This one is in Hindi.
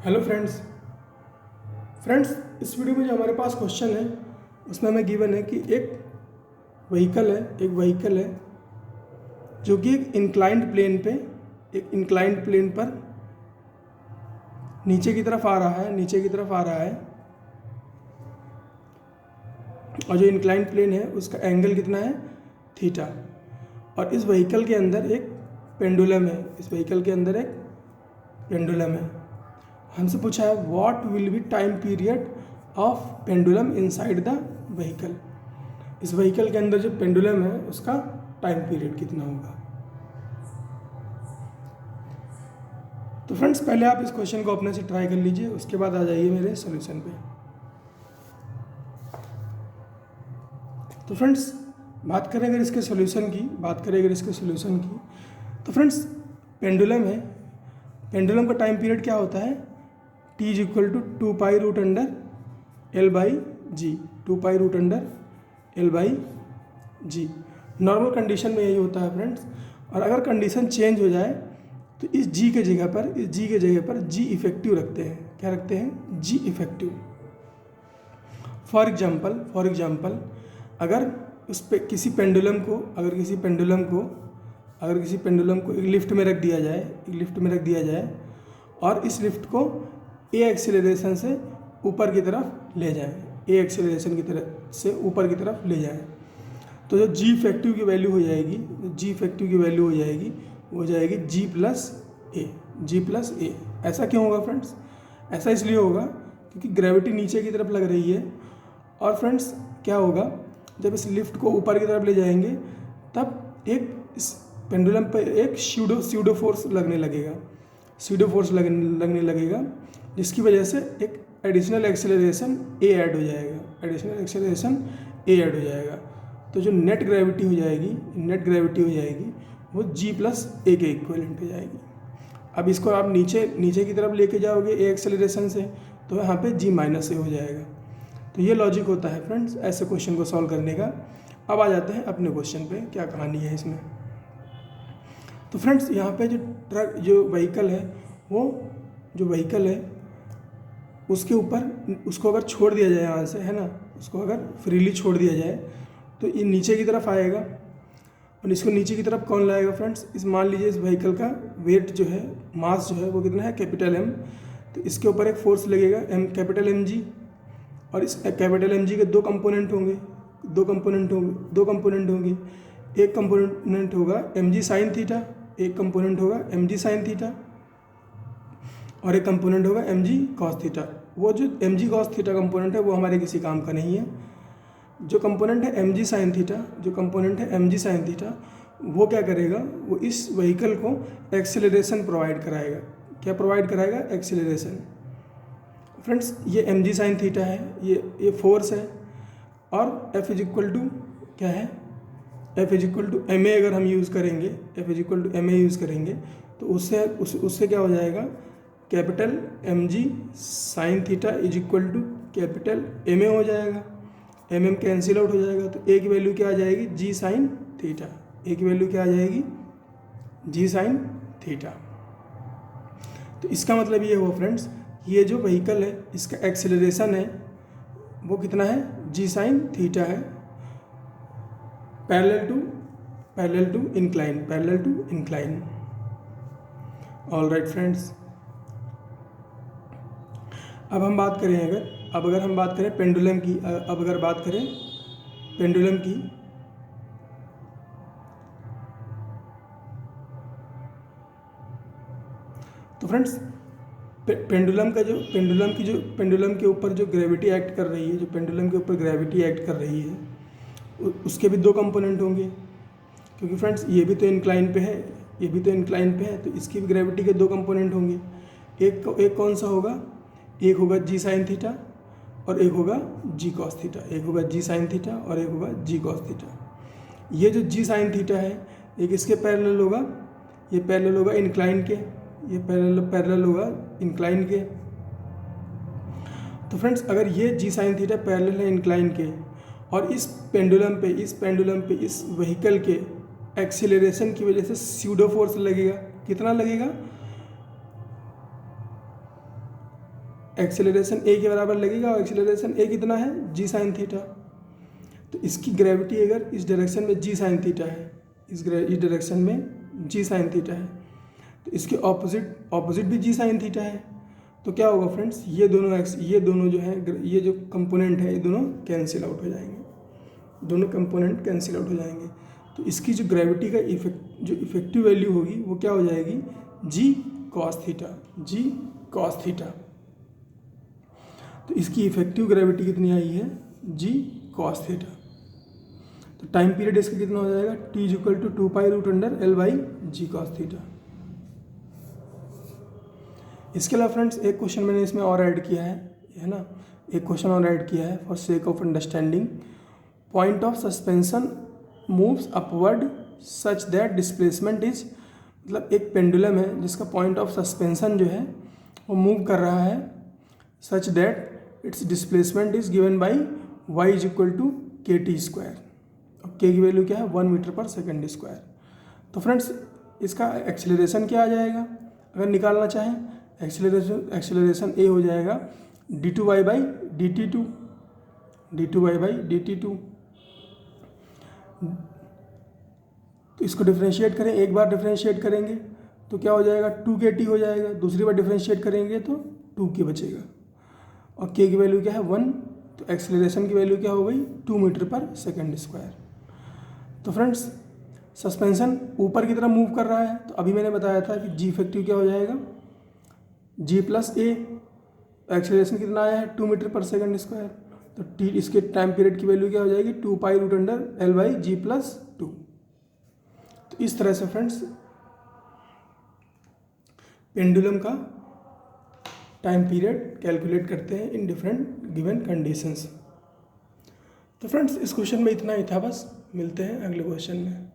Hello friends. इस वीडियो में जो हमारे पास क्वेश्चन है उसमें हमें गिवन है कि एक व्हीकल है जो कि एक इंक्लाइंड प्लेन पर नीचे की तरफ आ रहा है और जो इंक्लाइंड प्लेन है उसका एंगल कितना है, थीटा। और इस व्हीकल के अंदर एक पेंडुलम है। हमसे पूछा है what will be time period of pendulum inside the vehicle. इस व्हीकल के अंदर जो पेंडुलम है उसका टाइम पीरियड कितना होगा। तो फ्रेंड्स, पहले आप इस क्वेश्चन को अपने से ट्राई कर लीजिए, उसके बाद आ जाइए मेरे सॉल्यूशन पे। तो फ्रेंड्स, बात करें अगर इसके सॉल्यूशन की तो फ्रेंड्स, पेंडुलम का टाइम पीरियड क्या होता है, t is equal to 2 pi root under L by g. 2 pi root under L by g normal condition में यही होता है फ्रेंड्स। और अगर कंडीशन चेंज हो जाए तो इस g के जगह पर g इफेक्टिव रखते हैं। क्या रखते हैं? g effective. फॉर एग्जाम्पल अगर उस पे किसी पेंडुलम को एक लिफ्ट में रख दिया जाए और इस लिफ्ट को a एक्सेलरेशन से ऊपर की तरफ ले जाए, तो जो g इफेक्टिव की वैल्यू हो जाएगी वो हो जाएगी g प्लस a। ऐसा क्यों होगा फ्रेंड्स? ऐसा इसलिए होगा क्योंकि ग्रेविटी नीचे की तरफ लग रही है। और फ्रेंड्स, क्या होगा, जब इस लिफ्ट को ऊपर की तरफ ले जाएंगे तब इस पेंडुलम पर एक स्यूडो फोर्स लगने लगेगा, जिसकी वजह से एक एडिशनल एक्सेलरेशन a ऐड हो जाएगा। तो जो नेट ग्रेविटी हो जाएगी वो g प्लस a के इक्वलेंट हो जाएगी। अब इसको आप नीचे की तरफ लेके जाओगे a एक्सेलरेशन से, तो यहाँ पे g माइनस a हो जाएगा। तो ये लॉजिक होता है फ्रेंड्स ऐसे क्वेश्चन को सॉल्व करने का। अब आ जाते हैं अपने क्वेश्चन पे, क्या कहानी है इसमें। तो फ्रेंड्स, यहाँ पे जो व्हीकल है उसके ऊपर उसको अगर छोड़ दिया जाए यहाँ से, है ना, उसको अगर फ्रीली छोड़ दिया जाए तो ये नीचे की तरफ आएगा। और इसको नीचे की तरफ कौन लाएगा फ्रेंड्स? मान लीजिए इस व्हीकल का वेट जो है, मास जो है वो कितना है, कैपिटल M। तो इसके ऊपर एक फोर्स लगेगा कैपिटल mg। और इस कैपिटल mg के दो कंपोनेंट होंगे। एक कंपोनेंट होगा mg साइन थीटा, और एक कंपोनेंट होगा mg cos थीटा। वो जो mg cos थीटा कंपोनेंट है वो हमारे किसी काम का नहीं है। जो कंपोनेंट है mg साइन थीटा वो क्या करेगा, वो इस व्हीकल को एक्सेलरेशन प्रोवाइड कराएगा। क्या प्रोवाइड कराएगा? एक्सेलरेशन। फ्रेंड्स, ये mg साइन थीटा है, ये फोर्स है। और F इज इक्वल टू क्या है, F is equal to ma अगर हम यूज़ करेंगे, तो उससे क्या हो जाएगा, capital mg sine theta is equal to capital ma हो जाएगा। mm कैंसिल आउट हो जाएगा, तो a की वैल्यू क्या आ जाएगी, g साइन थीटा। तो इसका मतलब ये हुआ फ्रेंड्स, ये जो व्हीकल है इसका एक्सेलरेशन है वो कितना है, g साइन थीटा है, parallel to incline. All right friends, अब हम बात करें पेंडुलम की। तो फ्रेंड्स, पेंडुलम के ऊपर जो ग्रेविटी एक्ट कर रही है, उसके भी दो कंपोनेंट होंगे, क्योंकि फ्रेंड्स ये भी तो इंक्लाइन पे है, तो इसकी भी ग्रेविटी के दो कंपोनेंट होंगे। एक कौन सा होगा, एक होगा g साइन थीटा और एक होगा g cos थीटा। ये जो g साइन थीटा है एक इसके पैरेलल होगा, ये पैरेलल होगा इंक्लाइन के। तो फ्रेंड्स, अगर ये g साइन थीटा पैरेलल है इंक्लाइन के और इस पेंडुलम पे इस व्हीकल के एक्सीलरेशन की वजह से स्यूडो फोर्स लगेगा, कितना लगेगा, एक्सेलरेशन ए के बराबर लगेगा और एक्सेलरेशन ए कितना है जी साइन थीटा। तो इसकी ग्रेविटी अगर इस डायरेक्शन में जी साइन थीटा है, इस डायरेक्शन में जी साइन थीटा है, तो इसके ऑपोजिट भी जी साइन थीटा है। तो क्या होगा फ्रेंड्स, ये दोनों जो है, ये जो कंपोनेंट है, ये दोनों कैंसिल आउट हो जाएंगे, दोनों कंपोनेंट कैंसिल आउट हो जाएंगे। तो इसकी जो ग्रेविटी का इफेक्टिव वैल्यू होगी वो क्या हो जाएगी, g cos theta, g cos theta. तो इसकी इफेक्टिव ग्रेविटी कितनी आई है, जी कॉस थीटा। तो टाइम पीरियड इसका कितना हो जाएगा, t equal to 2π√L/g cos theta. इसके अलावा फ्रेंड्स एक क्वेश्चन मैंने इसमें और ऐड किया है ना, एक क्वेश्चन और ऐड किया है for sake of understanding. Point of suspension moves upward such that displacement is, मतलब एक पेंडुलम है जिसका पॉइंट ऑफ सस्पेंशन जो है वो मूव कर रहा है such that it's displacement is given by y is equal to KT²। और k की वैल्यू क्या है, 1 मीटर पर सेकेंड स्क्वायर। तो फ्रेंड्स इसका एक्सेलरेशन क्या आ जाएगा, अगर निकालना चाहें, एक्सेलरेशन a हो जाएगा d2y/dt2, d2y/dt2। तो इसको डिफ्रेंशिएट करें, एक बार डिफ्रेंशिएट करेंगे तो क्या हो जाएगा, 2KT हो जाएगा, दूसरी बार डिफ्रेंशिएट करेंगे तो 2k बचेगा, और k की वैल्यू क्या है 1, तो एक्सेलरेशन की वैल्यू क्या हो गई 2 मीटर पर सेकेंड स्क्वायर। तो फ्रेंड्स सस्पेंशन ऊपर की तरफ मूव कर रहा है, तो अभी मैंने बताया था कि जी इफेक्टिव क्या हो जाएगा, g प्लस ए, एक्सेलरेशन कितना आया है 2 मीटर पर सेकेंड स्क्वायर। तो टी इसके टाइम पीरियड की वैल्यू क्या हो जाएगी 2π√L/g + 2। तो इस तरह से फ्रेंड्स पेंडुलम का टाइम पीरियड कैलकुलेट करते हैं इन डिफरेंट गिवन कंडीशंस। तो फ्रेंड्स इस क्वेश्चन में इतना ही था, बस मिलते हैं अगले क्वेश्चन में।